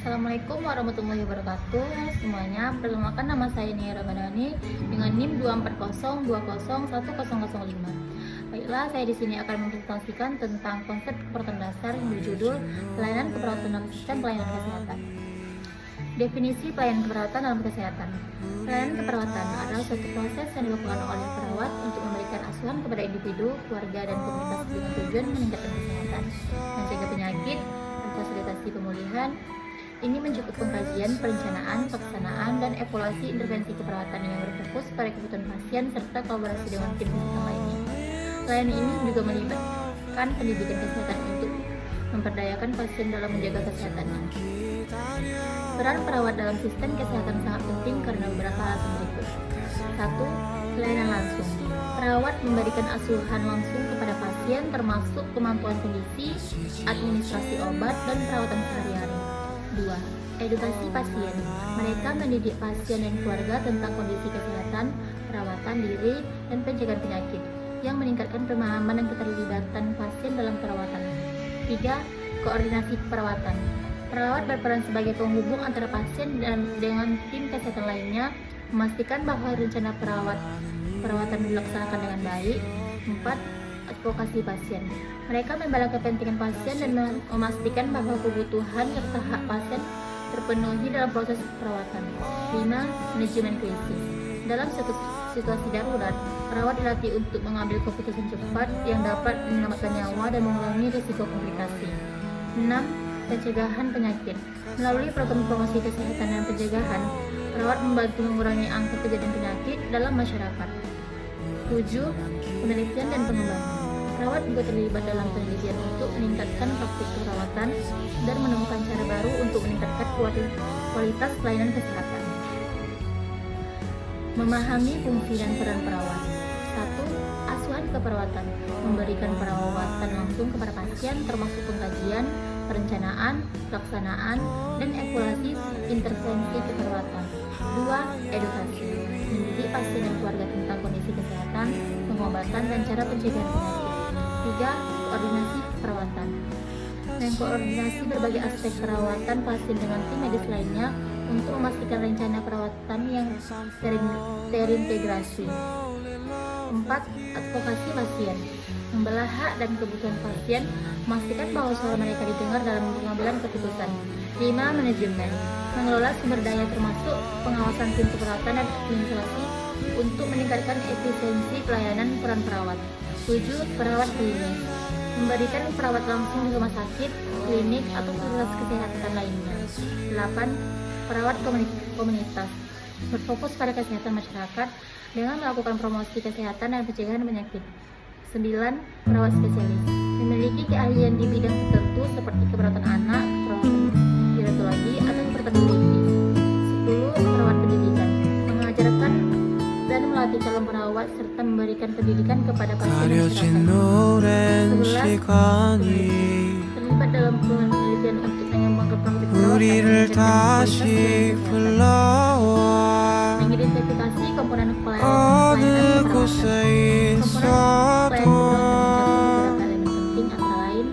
Assalamualaikum warahmatullahi wabarakatuh semuanya. Perkenalkan, nama saya Nia Ramadhani dengan NIM 24020101005. Baiklah, saya di sini akan mempresentasikan tentang konsep keperawatan dasar yang berjudul pelayanan keperawatan dalam sistem pelayanan kesehatan. Definisi pelayanan keperawatan dalam kesehatan. Pelayanan keperawatan adalah suatu proses yang dilakukan oleh perawat untuk memberikan asuhan kepada individu, keluarga, dan komunitas dengan tujuan meningkatkan kesehatan, mencegah penyakit, dan fasilitasi pemulihan. Ini mencakup pengkajian, perencanaan, pelaksanaan, dan evaluasi intervensi keperawatan yang berfokus pada kebutuhan pasien serta kolaborasi dengan tim kesehatan lainnya. Layanan ini juga melibatkan pendidikan kesehatan untuk memperdayakan pasien dalam menjaga kesehatannya. Peran perawat dalam sistem kesehatan sangat penting karena beberapa alasan berikut. 1. Pelayanan langsung. Perawat memberikan asuhan langsung kepada pasien termasuk pemantauan kondisi, administrasi obat, dan perawatan sehari-hari. 2. Edukasi pasien. Mereka mendidik pasien dan keluarga tentang kondisi kesehatan, perawatan diri, dan pencegahan penyakit yang meningkatkan pemahaman dan keterlibatan pasien dalam perawatan. 3. Koordinasi perawatan. Perawat berperan sebagai penghubung antara pasien dan dengan tim kesehatan lainnya, memastikan bahwa rencana perawatan dilaksanakan dengan baik. 4. Advokasi pasien. Mereka membela kepentingan pasien dan memastikan bahwa kebutuhan serta hak pasien terpenuhi dalam proses perawatan. 5. Manajemen krisis. Dalam situasi darurat, perawat dilatih untuk mengambil keputusan cepat yang dapat menyelamatkan nyawa dan mengurangi risiko komplikasi. 6. Pencegahan penyakit. Melalui program promosi kesehatan dan pencegahan, perawat membantu mengurangi angka kejadian penyakit dalam masyarakat. 7. Penelitian dan pengembangan. Perawat juga terlibat dalam penelitian untuk meningkatkan praktik perawatan dan menemukan cara baru untuk meningkatkan kualitas pelayanan kesehatan. Memahami fungsi dan peran perawat. 1. Asuhan keperawatan. Memberikan perawatan langsung kepada pasien termasuk pengkajian, perencanaan, pelaksanaan, dan evaluasi intervensi keperawatan. 2. Edukasi. Mendidik pasien dan keluarga tentang kondisi kesehatan, pengobatan, dan cara pencegahan penyakit. 3. Koordinasi perawatan. Mengkoordinasi berbagai aspek perawatan pasien dengan tim medis lainnya untuk memastikan rencana perawatan yang terintegrasi. 4. Advokasi pasien. Membelah hak dan kebutuhan pasien, memastikan bahwa suara mereka didengar dalam pengambilan keputusan. 5. Manajemen. Mengelola sumber daya termasuk pengawasan tim keperawatan dan administrasi untuk meningkatkan efisiensi pelayanan peran perawat. 7. Perawat klinis. Memberikan perawat langsung di rumah sakit, klinik, atau fasilitas kesehatan lainnya. 8. Perawat komunitas. Berfokus pada kesehatan masyarakat dengan melakukan promosi kesehatan dan pencegahan penyakit. 9. Perawat spesialis. Memiliki keahlian di bidang tertentu seperti keperawatan anak, keperawatan gerontologi, atau keperawatan klinis. 10. Perawat pendidikan. Mengajarkan dan melatih calon perawat serta memberikan pendidikan kepada pasien dan masyarakat. 11. Terlibat dalam penelitian untuk mengembangkan praktik perawat dan mengidentifikasi komponen pelayanan keperawatan. Komponen pelayanan keperawatan mencakup beberapa elemen penting antara lain: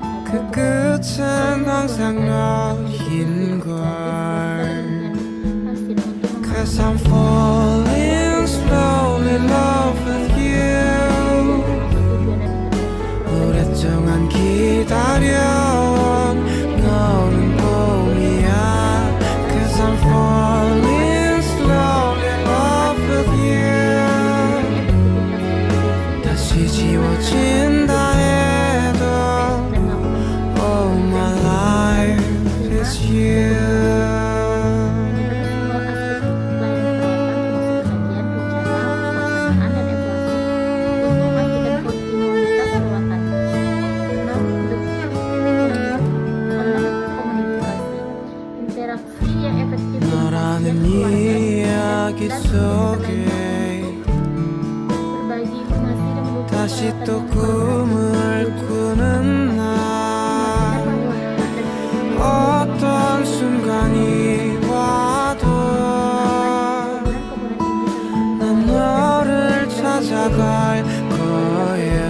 'Cause I'm falling slowly in love with you. 오랫동안 기다려온 너는 봄이야. 'Cause I'm falling slowly in love with you. 다시 지워진다 해도 all my life is you. 너라는 이야기 속에 다시 또 꿈을 꾸는 날 어떤 순간이 와도 난 너를 찾아갈 거야.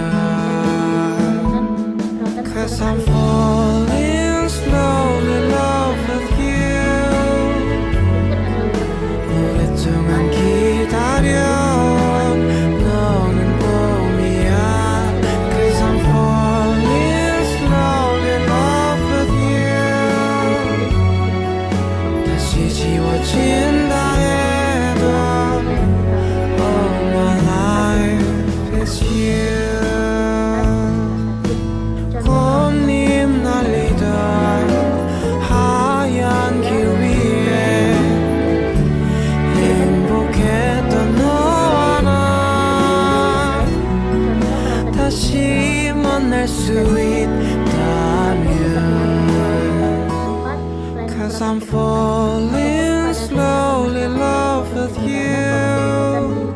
'Cause I'm falling slowly in love with you. 'Cause I'm falling slowly in love with you.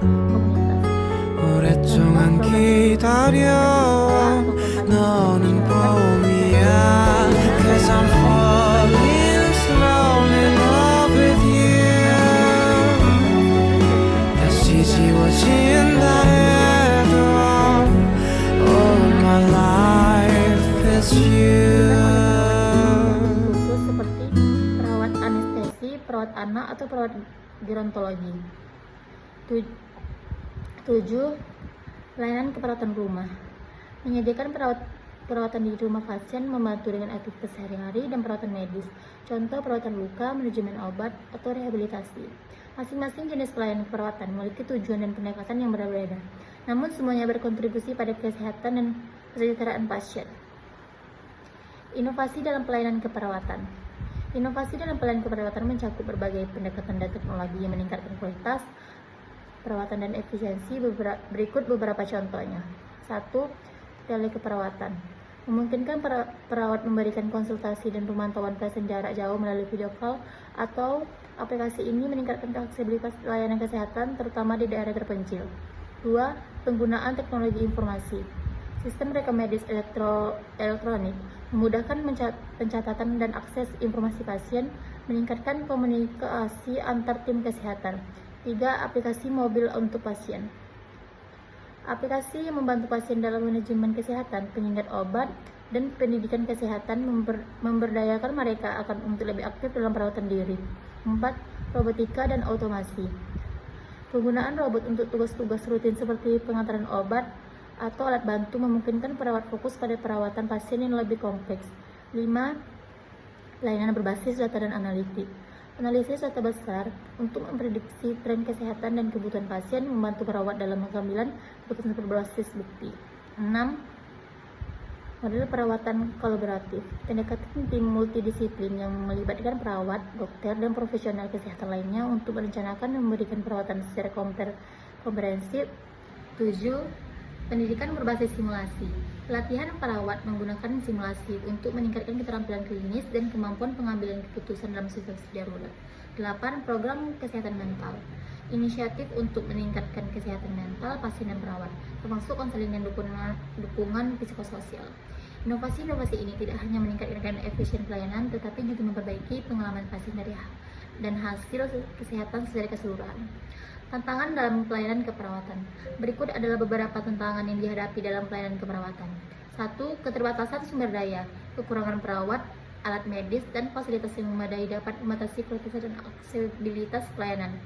오랫동안 기다려 너는 봄이야. 'Cause I'm falling slowly in love with you. 다시 지워진다 해도 all my life is you. Khusus seperti perawat anestesi, perawat anak, atau perawat gerontologi. 7. Pelayanan keperawatan rumah. Menyediakan perawatan di rumah pasien, membantu dengan aktivitas sehari-hari dan perawatan medis. Contoh perawatan luka, manajemen obat, atau rehabilitasi. Masing-masing jenis pelayanan keperawatan memiliki tujuan dan pendekatan yang berbeda. Namun semuanya berkontribusi pada kesehatan dan kesejahteraan pasien. Inovasi dalam pelayanan keperawatan. Inovasi dalam pelayanan keperawatan mencakup berbagai pendekatan dan teknologi yang meningkatkan kualitas perawatan dan efisiensi. Berikut beberapa contohnya. 1. Telekeperawatan. Memungkinkan perawat memberikan konsultasi dan pemantauan pasien jarak jauh melalui video call atau aplikasi ini meningkatkan aksesibilitas layanan kesehatan terutama di daerah terpencil. 2. Penggunaan teknologi informasi. Sistem rekam medis elektronik memudahkan pencatatan dan akses informasi pasien, meningkatkan komunikasi antar tim kesehatan. 3. Aplikasi mobil untuk pasien. Aplikasi yang membantu pasien dalam manajemen kesehatan, pengingat obat, dan pendidikan kesehatan memberdayakan mereka untuk lebih aktif dalam perawatan diri. 4. Robotika dan otomasi. Penggunaan robot untuk tugas-tugas rutin seperti pengantaran obat atau alat bantu memungkinkan perawat fokus pada perawatan pasien yang lebih kompleks. 5. Layanan berbasis data dan analitik. Analisis data besar untuk memprediksi tren kesehatan dan kebutuhan pasien, membantu perawat dalam pengambilan keputusan berbasis bukti. 6. Model perawatan kolaboratif. Pendekatan tim multidisiplin yang melibatkan perawat, dokter, dan profesional kesehatan lainnya untuk merencanakan dan memberikan perawatan secara komprehensif. 7. Pendidikan berbasis simulasi. Pelatihan perawat menggunakan simulasi untuk meningkatkan keterampilan klinis dan kemampuan pengambilan keputusan dalam situasi darurat. 8. Program kesehatan mental. Inisiatif untuk meningkatkan kesehatan mental pasien dan perawat, termasuk konseling dan dukungan psikososial. Inovasi-inovasi ini tidak hanya meningkatkan efisien pelayanan, tetapi juga memperbaiki pengalaman pasien dan hasil kesehatan secara keseluruhan. Tantangan dalam pelayanan keperawatan. Berikut adalah beberapa tantangan yang dihadapi dalam pelayanan keperawatan. 1. Keterbatasan sumber daya. Kekurangan perawat, alat medis, dan fasilitas yang memadai dapat membatasi kualitas dan aksesibilitas pelayanan.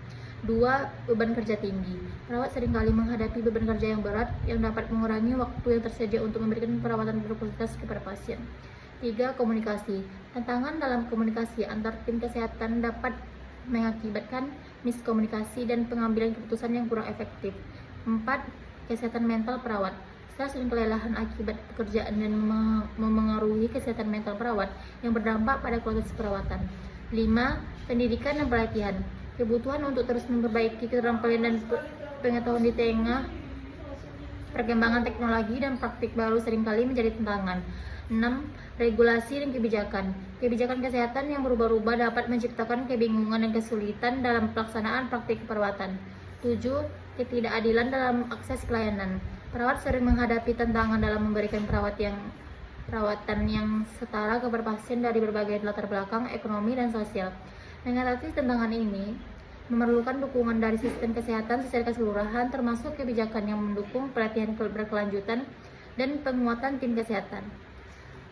2. Beban kerja tinggi. Perawat seringkali menghadapi beban kerja yang berat yang dapat mengurangi waktu yang tersedia untuk memberikan perawatan berkualitas kepada pasien. 3. Komunikasi. Tantangan dalam komunikasi antar tim kesehatan dapat mengakibatkan miskomunikasi dan pengambilan keputusan yang kurang efektif. 4. Kesehatan mental perawat. Stres dan kelelahan akibat pekerjaan dan memengaruhi kesehatan mental perawat yang berdampak pada kualitas perawatan. 5. Pendidikan dan pelatihan. Kebutuhan untuk terus memperbaiki keterampilan dan pengetahuan di tengah perkembangan teknologi dan praktik baru seringkali menjadi tantangan. 6. Regulasi dan kebijakan. Kebijakan kesehatan yang berubah-ubah dapat menciptakan kebingungan dan kesulitan dalam pelaksanaan praktik keperawatan. 7. Ketidakadilan dalam akses pelayanan. Perawat sering menghadapi tantangan dalam memberikan perawatan yang setara kepada pasien dari berbagai latar belakang ekonomi dan sosial. Mengatasi tantangan ini memerlukan dukungan dari sistem kesehatan secara keseluruhan, termasuk kebijakan yang mendukung pelatihan berkelanjutan dan penguatan tim kesehatan.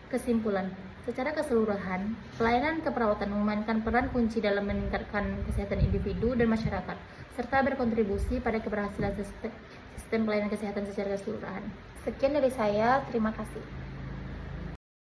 Kesimpulan, secara keseluruhan, pelayanan keperawatan memainkan peran kunci dalam meningkatkan kesehatan individu dan masyarakat, serta berkontribusi pada keberhasilan sistem pelayanan kesehatan secara keseluruhan. Sekian dari saya, terima kasih.